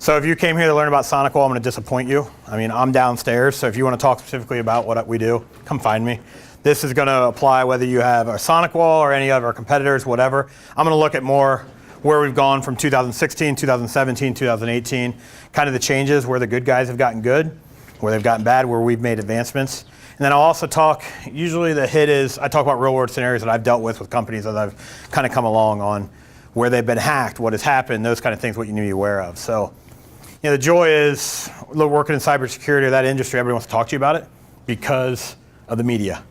So if you came here to learn about Sonicwall, I'm going to disappoint you. I mean, I'm downstairs, so if you want to talk specifically about what we do, come find me. This is going to apply whether you have a Sonicwall or any of our competitors, whatever. I'm going to look at more where we've gone from 2016, 2017, 2018, kind of the changes, where the good guys have gotten good, where they've gotten bad, where we've made advancements. And then I'll also talk, usually the hit is, I talk about real world scenarios that I've dealt with companies that I've kind of come along on, where they've been hacked, what has happened, those kind of things, what you need to be aware of. So, the joy is, working in cybersecurity or that industry, everybody wants to talk to you about it because of the media,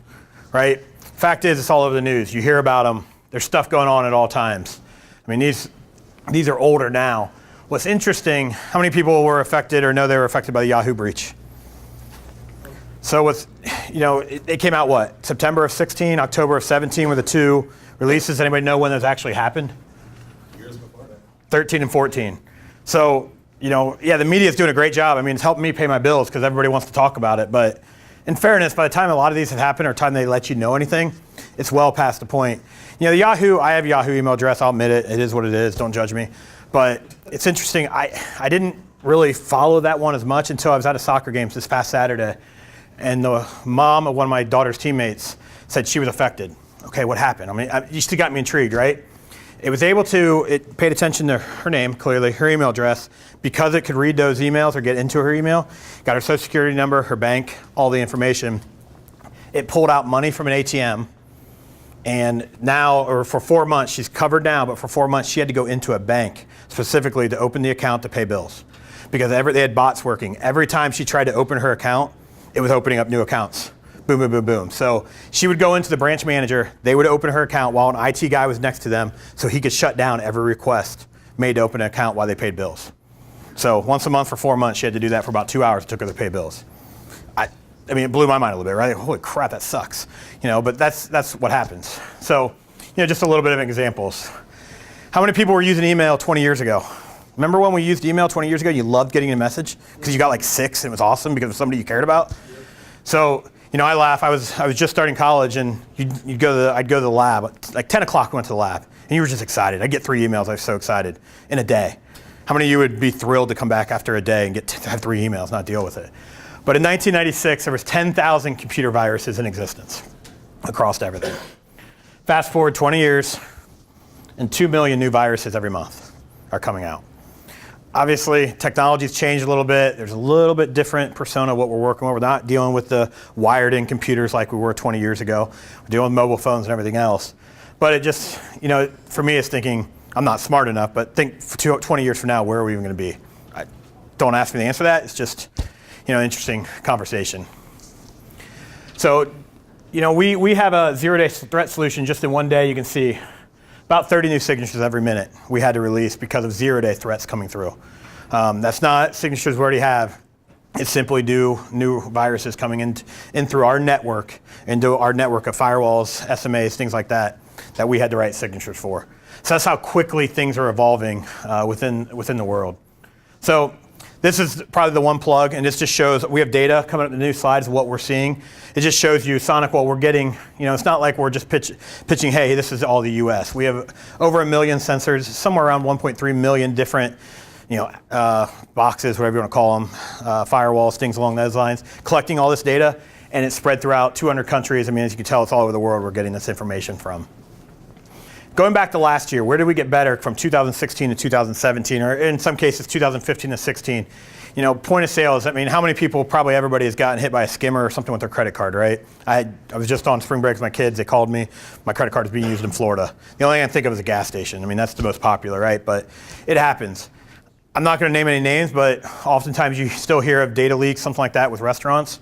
right? Fact is, it's all over the news. You hear about them. There's stuff going on at all times. I mean, these are older now. What's interesting, how many people were affected or know they were affected by the Yahoo breach? So it came out what? September of 16, October of 17 were the two releases. Anybody know when those actually happened? Years before that. 13 and 14. So, the media is doing a great job. I mean, it's helping me pay my bills because everybody wants to talk about it. But in fairness, by the time a lot of these have happened or time they let you know anything, it's well past the point. The Yahoo, I have a Yahoo email address. I'll admit it. It is what it is. Don't judge me. But it's interesting. I didn't really follow that one as much until I was at a soccer game this past Saturday. And the mom of one of my daughter's teammates said she was affected. Okay, what happened? I mean, it still got me intrigued, right? It paid attention to her name, clearly, her email address, because it could read those emails or get into her email, got her social security number, her bank, all the information. It pulled out money from an ATM, and now, or for 4 months, she's covered now, but for 4 months, she had to go into a bank specifically to open the account to pay bills. Because they had bots working. Every time she tried to open her account, it was opening up new accounts. Boom, boom, boom, boom. So she would go into the branch manager, they would open her account while an IT guy was next to them so he could shut down every request made to open an account while they paid bills. So once a month for 4 months, she had to do that for about 2 hours. It took her to pay bills. I mean, it blew my mind a little bit, right? Holy crap, that sucks. But that's what happens. So, just a little bit of examples. How many people were using email 20 years ago? Remember when we used email 20 years ago? You loved getting a message because you got like 6 and it was awesome because of somebody you cared about. So, I laugh. I was just starting college, and I'd go to the lab. Like 10 o'clock, we went to the lab, and you were just excited. I'd get 3 emails. I was so excited in a day. How many of you would be thrilled to come back after a day and get to have 3 emails, not deal with it? But in 1996, there was 10,000 computer viruses in existence across everything. Fast forward 20 years, and 2 million new viruses every month are coming out. Obviously, technology's changed a little bit. There's a little bit different persona of what we're working with. We're not dealing with the wired-in computers like we were 20 years ago. We're dealing with mobile phones and everything else. But it just, for me, it's thinking, I'm not smart enough, but think 20 years from now, where are we even going to be? Don't ask me to answer that. It's just, interesting conversation. So, we have a zero-day threat solution. Just in one day, you can see about 30 new signatures every minute we had to release because of zero-day threats coming through. That's not signatures we already have. It's simply new viruses coming in through our network, into our network of firewalls, SMAs, things like that we had to write signatures for. So that's how quickly things are evolving within the world. So this is probably the one plug, and this just shows, we have data coming up in the new slides of what we're seeing. It just shows you Sonicwall, we're getting, it's not like we're just pitching, hey, this is all the US. We have over 1 million sensors, somewhere around 1.3 million different boxes, whatever you want to call them, firewalls, things along those lines, collecting all this data, and it's spread throughout 200 countries. I mean, as you can tell, it's all over the world we're getting this information from. Going back to last year, where did we get better from 2016 to 2017, or in some cases 2015 to 16? Point of sales, how many people, probably everybody has gotten hit by a skimmer or something with their credit card, right? I was just on spring break with my kids. They called me. My credit card is being used in Florida. The only thing I can think of is a gas station. That's the most popular, right? But it happens. I'm not going to name any names, but oftentimes you still hear of data leaks, something like that with restaurants.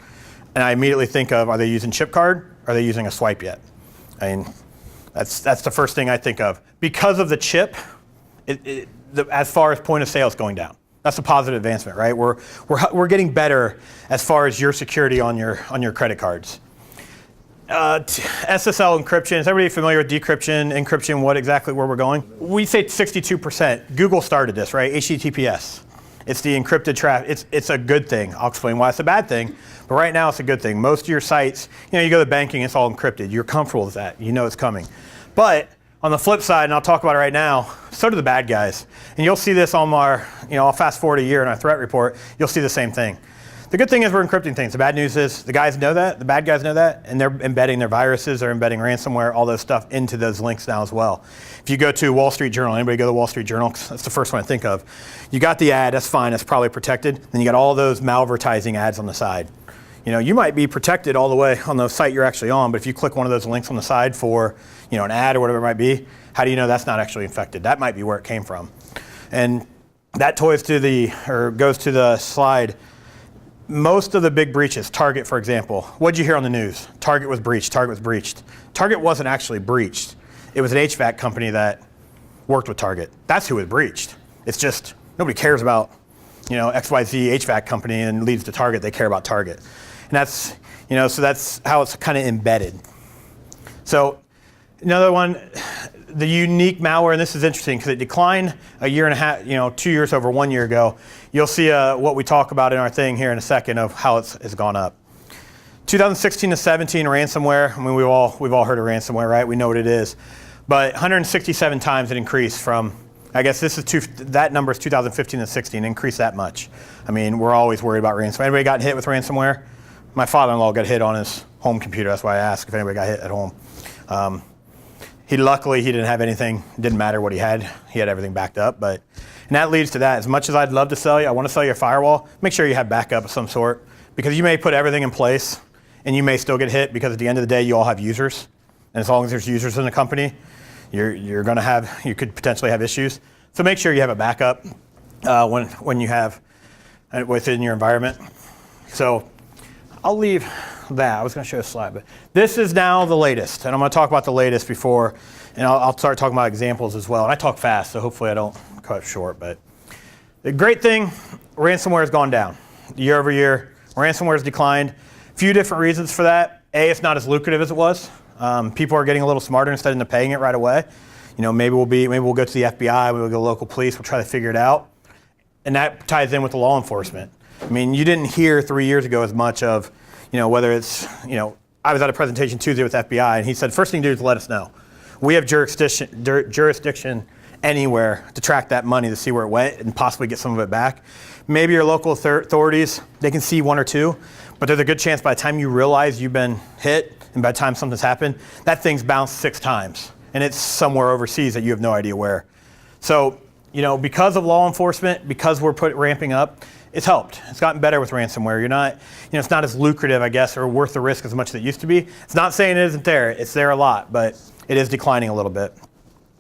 And I immediately think of, are they using chip card? Are they using a swipe yet? That's the first thing I think of. Because of the chip, as far as point of sale is going down. That's a positive advancement, right? We're getting better as far as your security on your credit cards. SSL encryption, is everybody familiar with decryption, encryption, where we're going? We say 62%. Google started this, right? HTTPS. It's the encrypted traffic. It's a good thing. I'll explain why it's a bad thing, but right now it's a good thing. Most of your sites, you go to banking, it's all encrypted. You're comfortable with that. You know it's coming. But On the flip side, and I'll talk about it right now, so do the bad guys. And you'll see this on our, I'll fast forward a year in our threat report, you'll see the same thing. The good thing is we're encrypting things. The bad news is the guys know that, the bad guys know that, and they're embedding their viruses, they're embedding ransomware, all those stuff into those links now as well. If you go to Wall Street Journal, anybody go to the Wall Street Journal? That's the first one I think of. You got the ad, that's fine, that's probably protected. Then you got all those malvertising ads on the side. You might be protected all the way on the site you're actually on, but if you click one of those links on the side for, an ad or whatever it might be, how do you know that's not actually infected? That might be where it came from. And that goes to the slide. Most of the big breaches, Target, for example, what'd you hear on the news? Target was breached, Target was breached. Target wasn't actually breached. It was an HVAC company that worked with Target. That's who was breached. It's just, nobody cares about, XYZ HVAC company and leads to Target, they care about Target. And that's, so that's how it's kind of embedded. So another one, the unique malware, and this is interesting because it declined a year and a half, 2 years over 1 year ago. You'll see what we talk about in our thing here in a second of how it's gone up. 2016 to 17 ransomware. I mean, we've all heard of ransomware, right? We know what it is. But 167 times it increased from, I guess that number is 2015 to 16, increased that much. I mean, we're always worried about ransomware. Anybody got hit with ransomware? My father-in-law got hit on his home computer. That's why I asked if anybody got hit at home. Luckily, he didn't have anything. It didn't matter what he had. He had everything backed up. And that leads to that. As much as I'd love to sell you, I want to sell you a firewall, make sure you have backup of some sort. Because you may put everything in place, and you may still get hit because at the end of the day, you all have users. And as long as there's users in the company, you could potentially have issues. So make sure you have a backup when you have within your environment. So I'll leave that. I was going to show a slide, but this is now the latest, and I'm going to talk about the latest before, and I'll start talking about examples as well. And I talk fast, so hopefully I don't cut short. But the great thing, ransomware has gone down year over year. Ransomware has declined. A few different reasons for that. A, it's not as lucrative as it was. People are getting a little smarter instead of paying it right away. Maybe we'll go to the FBI, we'll go to local police, we'll try to figure it out, and that ties in with the law enforcement. I mean, you didn't hear 3 years ago as much of, whether it's, I was at a presentation Tuesday with FBI, and he said, first thing to do is let us know. We have jurisdiction anywhere to track that money to see where it went and possibly get some of it back. Maybe your local authorities, they can see one or two, but there's a good chance by the time you realize you've been hit and by the time something's happened, that thing's bounced 6 times, and it's somewhere overseas that you have no idea where. So, because of law enforcement, because we're ramping up, it's helped. It's gotten better with ransomware. It's not as lucrative, I guess, or worth the risk as much as it used to be. It's not saying it isn't there. It's there a lot, but it is declining a little bit.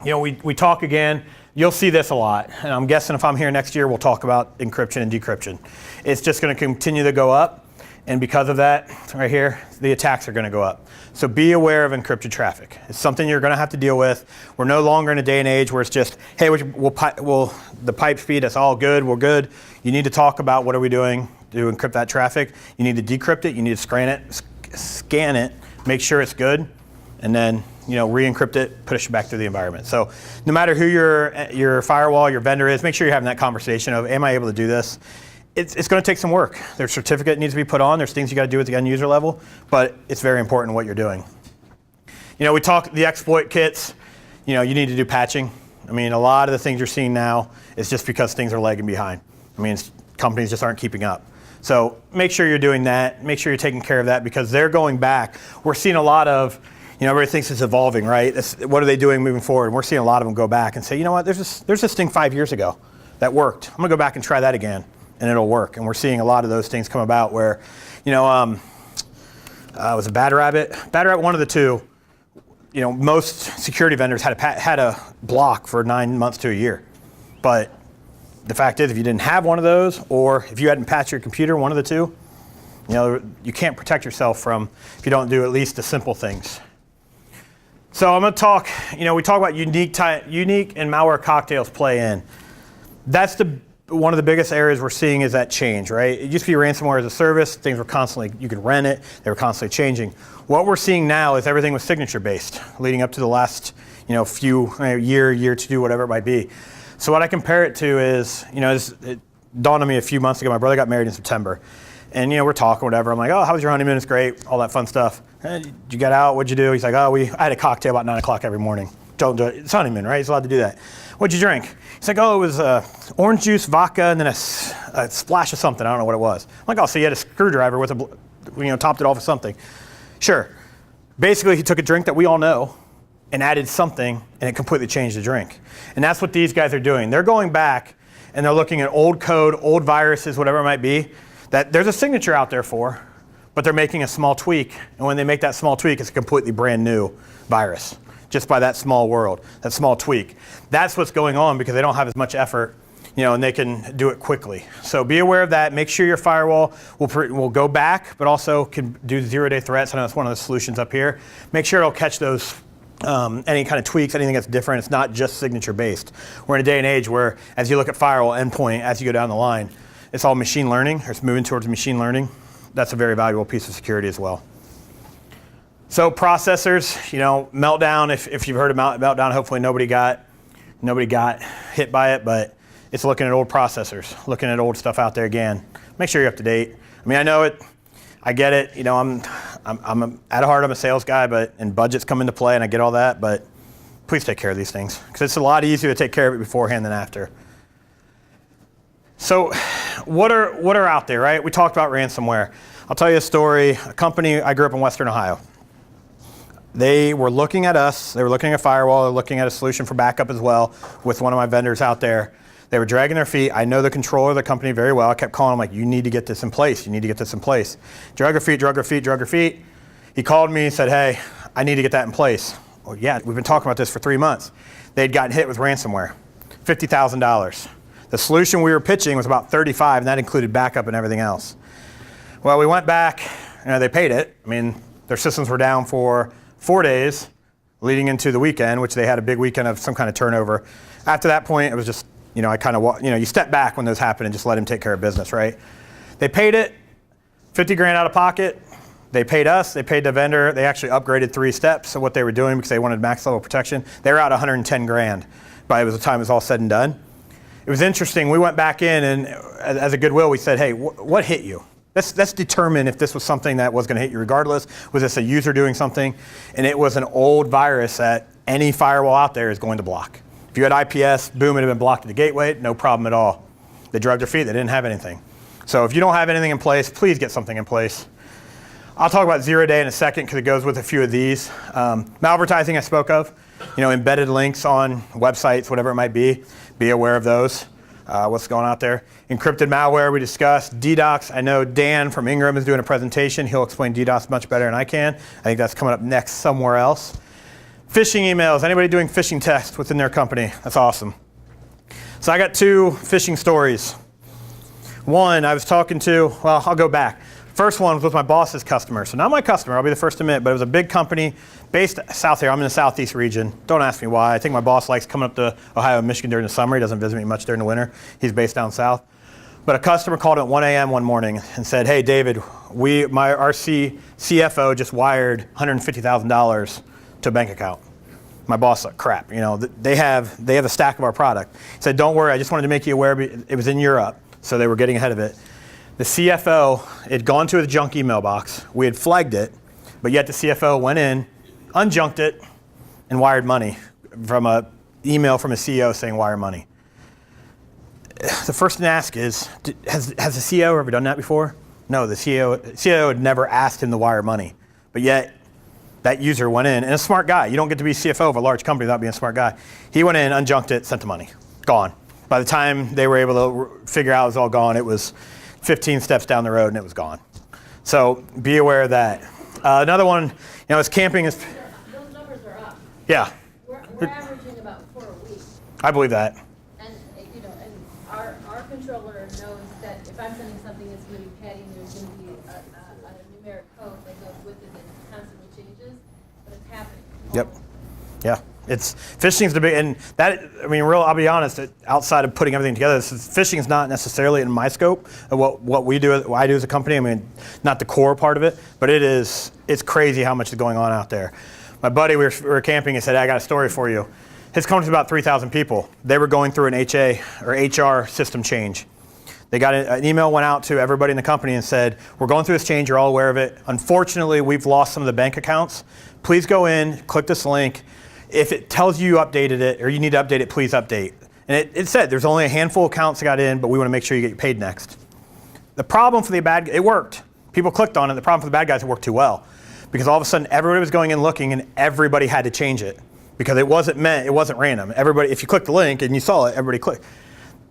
We talk again. You'll see this a lot. And I'm guessing if I'm here next year, we'll talk about encryption and decryption. It's just going to continue to go up. And because of that, right here, the attacks are going to go up. So be aware of encrypted traffic. It's something you're going to have to deal with. We're no longer in a day and age where it's just, hey, the pipe speed, that's all good, we're good. You need to talk about what are we doing to encrypt that traffic. You need to decrypt it, you need to scan it, make sure it's good, and then re-encrypt it, push it back through the environment. So no matter who your firewall, your vendor is, make sure you're having that conversation of, am I able to do this? It's going to take some work. There's certificate needs to be put on. There's things you got to do at the end user level, but it's very important what you're doing. We talk the exploit kits. You need to do patching. I mean, a lot of the things you're seeing now is just because things are lagging behind. I mean, companies just aren't keeping up. So make sure you're doing that. Make sure you're taking care of that because they're going back. We're seeing a lot of, everybody thinks it's evolving, right? What are they doing moving forward? And we're seeing a lot of them go back and say, you know what, there's this thing 5 years ago that worked. I'm going to go back and try that again. And it'll work. And we're seeing a lot of those things come about where, was it Bad Rabbit? Bad Rabbit, one of the two, most security vendors had a block for 9 months to a year. But the fact is, if you didn't have one of those, or if you hadn't patched your computer, one of the two, you can't protect yourself from if you don't do at least the simple things. So I'm going to talk, we talk about unique and malware cocktails play in. That's one of the biggest areas we're seeing is that change, right? It used to be ransomware as a service. Things were constantly, you could rent it. They were constantly changing. What we're seeing now is everything was signature based, leading up to the last, year, 2, whatever it might be. So what I compare it to is, it dawned on me a few months ago. My brother got married in September, and we're talking, whatever. I'm like, oh, how was your honeymoon? It's great, all that fun stuff. Did you get out? What'd you do? He's like, I had a cocktail about 9 o'clock every morning. Don't do it. It's Honeyman, right? He's allowed to do that. What'd you drink? He's like, oh, it was orange juice, vodka, and then a splash of something. I don't know what it was. I'm like, oh, so you had a screwdriver with topped it off with something. Sure. Basically, he took a drink that we all know and added something, and it completely changed the drink. And that's what these guys are doing. They're going back, and they're looking at old code, old viruses, whatever it might be, that there's a signature out there for, but they're making a small tweak. And when they make that small tweak, it's a completely brand new virus, just by that small world, that small tweak. That's what's going on because they don't have as much effort, and they can do it quickly. So be aware of that. Make sure your firewall will go back, but also can do zero-day threats. I know that's one of the solutions up here. Make sure it'll catch those, any kind of tweaks, anything that's different. It's not just signature-based. We're in a day and age where, as you look at firewall endpoint, as you go down the line, it's all machine learning, or it's moving towards machine learning. That's a very valuable piece of security as well. So processors, Meltdown, if you've heard of Meltdown, hopefully nobody got hit by it, but it's looking at old processors, looking at old stuff out there again. Make sure you're up to date. I mean, I know it, I get it, I'm at heart, I'm a sales guy, and budgets come into play and I get all that, but please take care of these things because it's a lot easier to take care of it beforehand than after. So what are out there, right? We talked about ransomware. I'll tell you a story. A company, I grew up in Western Ohio. They were looking at us. They were looking at firewall. They were looking at a solution for backup as well with one of my vendors out there. They were dragging their feet. I know the controller of the company very well. I kept calling him like, you need to get this in place. You need to get this in place. Drag her feet. He called me and said, hey, I need to get that in place. Well, yeah, we've been talking about this for 3 months. They'd gotten hit with ransomware, $50,000. The solution we were pitching was about $35,000, and that included backup and everything else. Well, we went back, they paid it. I mean, their systems were down for 4 days leading into the weekend, which they had a big weekend of some kind of turnover. After that point, it was just, you step back when those happen and just let them take care of business, right? They paid it, $50,000 out of pocket. They paid us, they paid the vendor. They actually upgraded 3 steps of what they were doing because they wanted max level protection. They were out $110,000 by the time it was all said and done. It was interesting. We went back in and as a goodwill, we said, hey, what hit you? Let's determine if this was something that was going to hit you regardless. Was this a user doing something? And it was an old virus that any firewall out there is going to block. If you had IPS, boom, it had been blocked at the gateway, no problem at all. They dragged their feet, they didn't have anything. So if you don't have anything in place, please get something in place. I'll talk about Zeroday in a second because it goes with a few of these. Malvertising I spoke of, embedded links on websites, whatever it might be. Be aware of those, what's going on out there. Encrypted malware we discussed. DDoS, I know Dan from Ingram is doing a presentation. He'll explain DDoS much better than I can. I think that's coming up next somewhere else. Phishing emails, anybody doing phishing tests within their company? That's awesome. So I got 2 phishing stories. One, I was talking to, I'll go back. First one was with my boss's customer. So not my customer, I'll be the first to admit, but it was a big company based south here. I'm in the southeast region. Don't ask me why. I think my boss likes coming up to Ohio and Michigan during the summer. He doesn't visit me much during the winter. He's based down south. But a customer called at 1 a.m. one morning and said, hey, David, our CFO just wired $150,000 to a bank account. My boss said, crap, they have a stack of our product. He said, don't worry, I just wanted to make you aware, it was in Europe, so they were getting ahead of it. The CFO had gone to a junk email box. We had flagged it, but yet the CFO went in, unjunked it, and wired money from an email from a CEO saying wire money. The first thing to ask is, has the CEO ever done that before? No, the CEO had never asked him to wire money, but yet that user went in, and a smart guy. You don't get to be CFO of a large company without being a smart guy. He went in, unjunked it, sent the money, gone. By the time they were able to figure out it was all gone, it was 15 steps down the road and it was gone. So be aware of that. Another one, is camping is. Those numbers are up. Yeah. We're averaging about 4 a week. I believe that. And our controller knows that if I'm sending something, it's going to be padding. There's going to be a numeric code that goes with it that constantly changes, but it's happening. Yep. Yeah. Phishing's the big, and that, I'll be honest, outside of putting everything together, phishing is not necessarily in my scope of what we do, what I do as a company. Not the core part of it, but it's crazy how much is going on out there. My buddy, we were camping, and said, I got a story for you. His company's about 3,000 people. They were going through an HA or HR system change. They got an email went out to everybody in the company and said, we're going through this change, you're all aware of it. Unfortunately, we've lost some of the bank accounts. Please go in, click this link. if it tells you updated it or you need to update it, please update. And it said there's only a handful of accounts that got in, but we want to make sure you get paid next. The problem for the bad, it worked. People clicked on it. The problem for the bad guys, it worked too well. Because all of a sudden, everybody was going and looking, and everybody had to change it. Because it wasn't random. Everybody, if you clicked the link and you saw it, everybody clicked.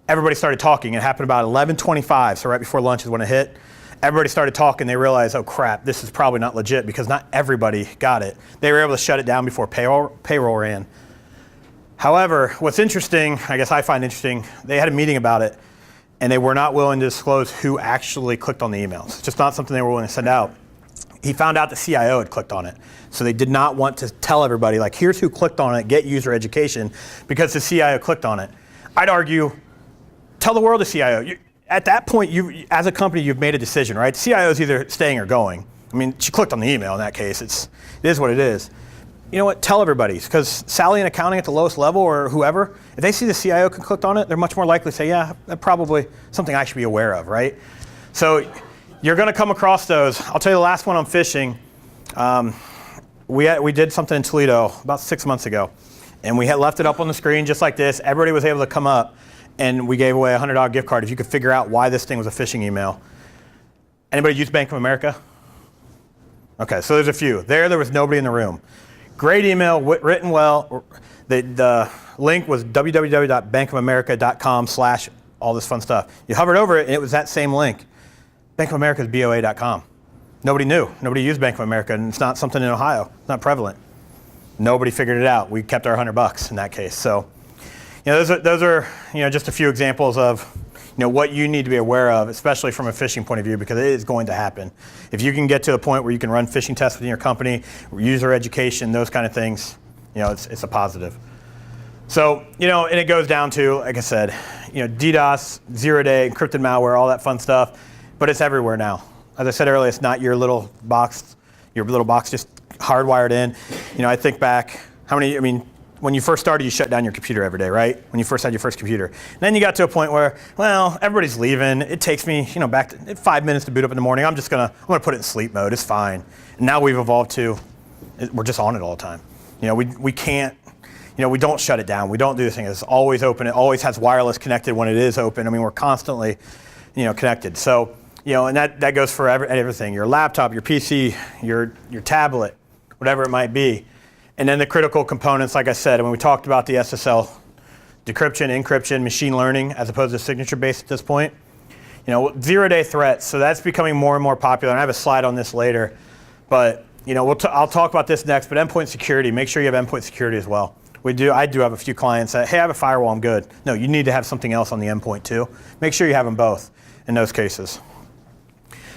Everybody started talking. It happened about 11:25, so right before lunch is when it hit. Everybody started talking. They realized, oh crap, this is probably not legit because not everybody got it. They were able to shut it down before payroll ran. However, what's interesting, I guess I find interesting, they had a meeting about it, and they were not willing to disclose who actually clicked on the emails. It's just not something they were willing to send out. He found out the CIO had clicked on it. So they did not want to tell everybody, like, here's who clicked on it, get user education, because the CIO clicked on it. I'd argue, tell the world the CIO. At that point, as a company, you've made a decision, right? The CIO is either staying or going. I mean, she clicked on the email in that case. It is what it is. You know what? Tell everybody, because Sally in accounting at the lowest level or whoever, if they see the CIO clicked on it, they're much more likely to say, yeah, that's probably something I should be aware of, right? So you're going to come across those. I'll tell you the last one on phishing. We did something in Toledo about 6 months ago, and we had left it up on the screen just like this. Everybody was able to come up, and we gave away a $100 gift card if you could figure out why this thing was a phishing email. Anybody use Bank of America? Okay, so there's a few. There was nobody in the room. Great email, written well. The link was www.bankofamerica.com/ all this fun stuff. You hovered over it, and it was that same link. Bank of America is BOA.com. Nobody knew. Nobody used Bank of America, and it's not something in Ohio. It's not prevalent. Nobody figured it out. We kept our $100 in that case. So, those are just a few examples of what you need to be aware of, especially from a phishing point of view, because it is going to happen. If you can get to a point where you can run phishing tests within your company, user education, those kind of things, it's a positive. So, and it goes down to, like I said, DDoS, Zeroday, encrypted malware, all that fun stuff, but it's everywhere now. As I said earlier, it's not your little box just hardwired in. I think back, when you first started, you shut down your computer every day, right? When you first had your first computer. And then you got to a point where, well, everybody's leaving. It takes me, back to 5 minutes to boot up in the morning. I'm gonna put it in sleep mode. It's fine. And now we've evolved to, we're just on it all the time. We can't, we don't shut it down. We don't do this thing. It's always open. It always has wireless connected when it is open. We're constantly, connected. So, and that goes for everything. Your laptop, your PC, your tablet, whatever it might be. And then the critical components, like I said, when we talked about the SSL, decryption, encryption, machine learning, as opposed to signature-based at this point. Zero-day threats, so that's becoming more and more popular. And I have a slide on this later. But, I'll talk about this next, but endpoint security, make sure you have endpoint security as well. I do have a few clients that, hey, I have a firewall, I'm good. No, you need to have something else on the endpoint too. Make sure you have them both in those cases.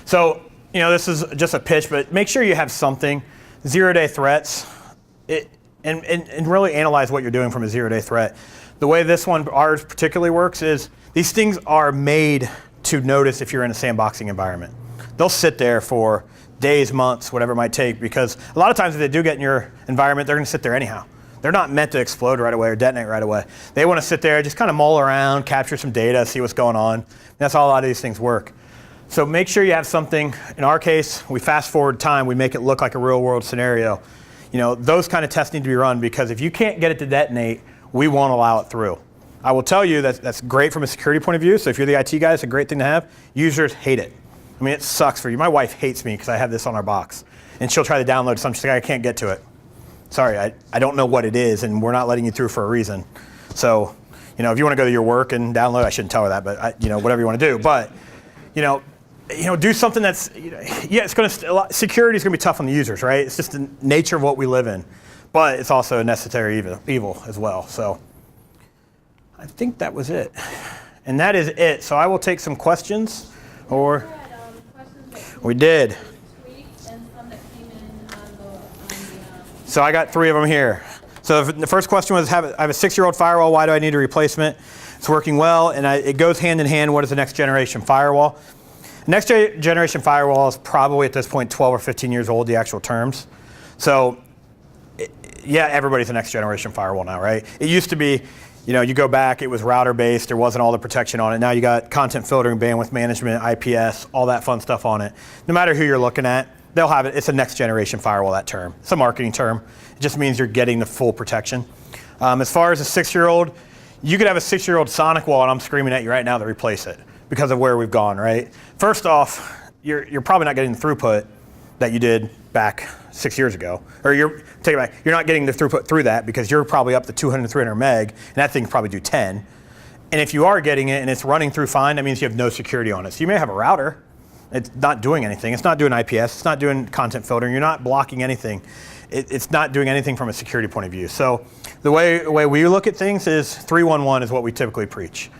So, this is just a pitch, but make sure you have something. Zero-day threats. And really analyze what you're doing from a zero-day threat. The way ours particularly works is these things are made to notice if you're in a sandboxing environment. They'll sit there for days, months, whatever it might take, because a lot of times if they do get in your environment, they're going to sit there anyhow. They're not meant to explode right away or detonate right away. They want to sit there, just kind of mull around, capture some data, see what's going on. That's how a lot of these things work. So make sure you have something. In our case, we fast forward time, we make it look like a real world scenario. Those kind of tests need to be run, because if you can't get it to detonate, we won't allow it through. I will tell you that's great from a security point of view. So if you're the IT guy, it's a great thing to have. Users hate it. It sucks for you. My wife hates me because I have this on our box. And she'll try to download something. She's like, I can't get to it. Sorry, I don't know what it is, and we're not letting you through for a reason. So, if you want to go to your work and download, I shouldn't tell her that, but whatever you want to do. But, do something that's, security is going to be tough on the users, right? It's just the nature of what we live in. But it's also a necessary evil as well. So I think that was it. And that is it. So I will take some questions. We did. So I got 3 of them here. So the first question was, I have a 6-year-old firewall. Why do I need a replacement? It's working well, and it goes hand in hand. What is the next generation firewall? Next generation firewall is probably at this point 12 or 15 years old, the actual terms. So everybody's a next generation firewall now, right? It used to be, you go back, it was router based, there wasn't all the protection on it. Now you got content filtering, bandwidth management, IPS, all that fun stuff on it. No matter who you're looking at, they'll have it. It's a next generation firewall, that term. It's a marketing term. It just means you're getting the full protection. As far as a 6-year-old, you could have a 6-year-old Sonicwall, and I'm screaming at you right now to replace it because of where we've gone, right? First off, you're probably not getting the throughput that you did back 6 years ago. Or you're not getting the throughput through that because you're probably up to 200, 300 meg, and that thing can probably do 10. And if you are getting it and it's running through fine, that means you have no security on it. So you may have a router. It's not doing anything. It's not doing IPS. It's not doing content filtering. You're not blocking anything. It's not doing anything from a security point of view. So the way we look at things is 311 is what we typically preach.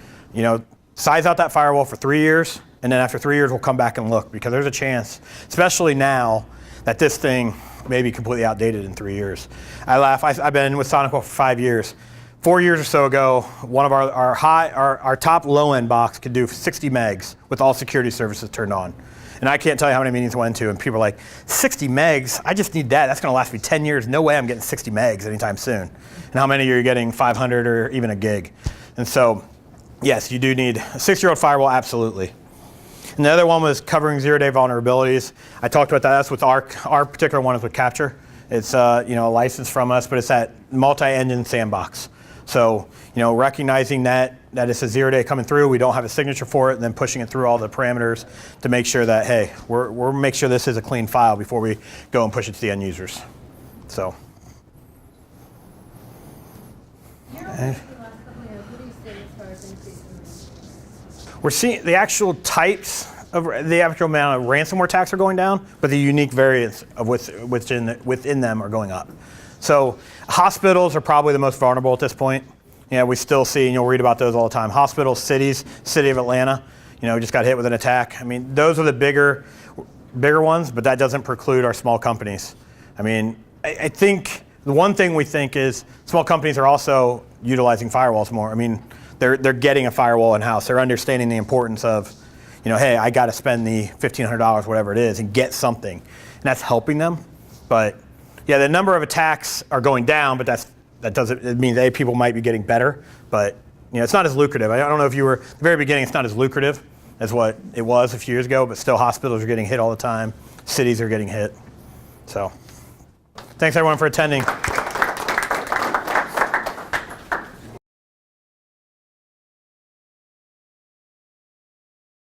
Size out that firewall for 3 years, and then after 3 years, we'll come back and look because there's a chance, especially now, that this thing may be completely outdated in 3 years. I laugh. I've been with Sonicwall for 5 years. 4 years or so ago, one of our top low-end box could do 60 megs with all security services turned on. And I can't tell you how many meetings I went to, and people are like, 60 megs? I just need that. That's going to last me 10 years. No way I'm getting 60 megs anytime soon. And how many are you getting 500 or even a gig? And so, yes, you do need a 6-year-old firewall, absolutely. And the other one was covering zero-day vulnerabilities. I talked about that. That's with our particular one is with Capture. It's a license from us, but it's that multi-engine sandbox. So, recognizing that it's a 0-day coming through, we don't have a signature for it, and then pushing it through all the parameters to make sure that, hey, we're make sure this is a clean file before we go and push it to the end users. So. You're over the last couple of years, what do you see as far as increasing? We're seeing the actual types of the actual amount of ransomware attacks are going down, but the unique variants of within them are going up. So hospitals are probably the most vulnerable at this point. We still see, and you'll read about those all the time. Hospitals, cities, city of Atlanta, just got hit with an attack. I mean, those are the bigger ones, but that doesn't preclude our small companies. I mean, I think the one thing we think is small companies are also utilizing firewalls more. I mean, they're getting a firewall in-house. They're understanding the importance of, hey, I got to spend the $1,500, whatever it is, and get something. And that's helping them. But yeah, the number of attacks are going down, but it means people might be getting better, but it's not as lucrative. I don't know if you were at the very beginning. It's not as lucrative as what it was a few years ago, but still hospitals are getting hit all the time. Cities are getting hit. So, thanks everyone for attending.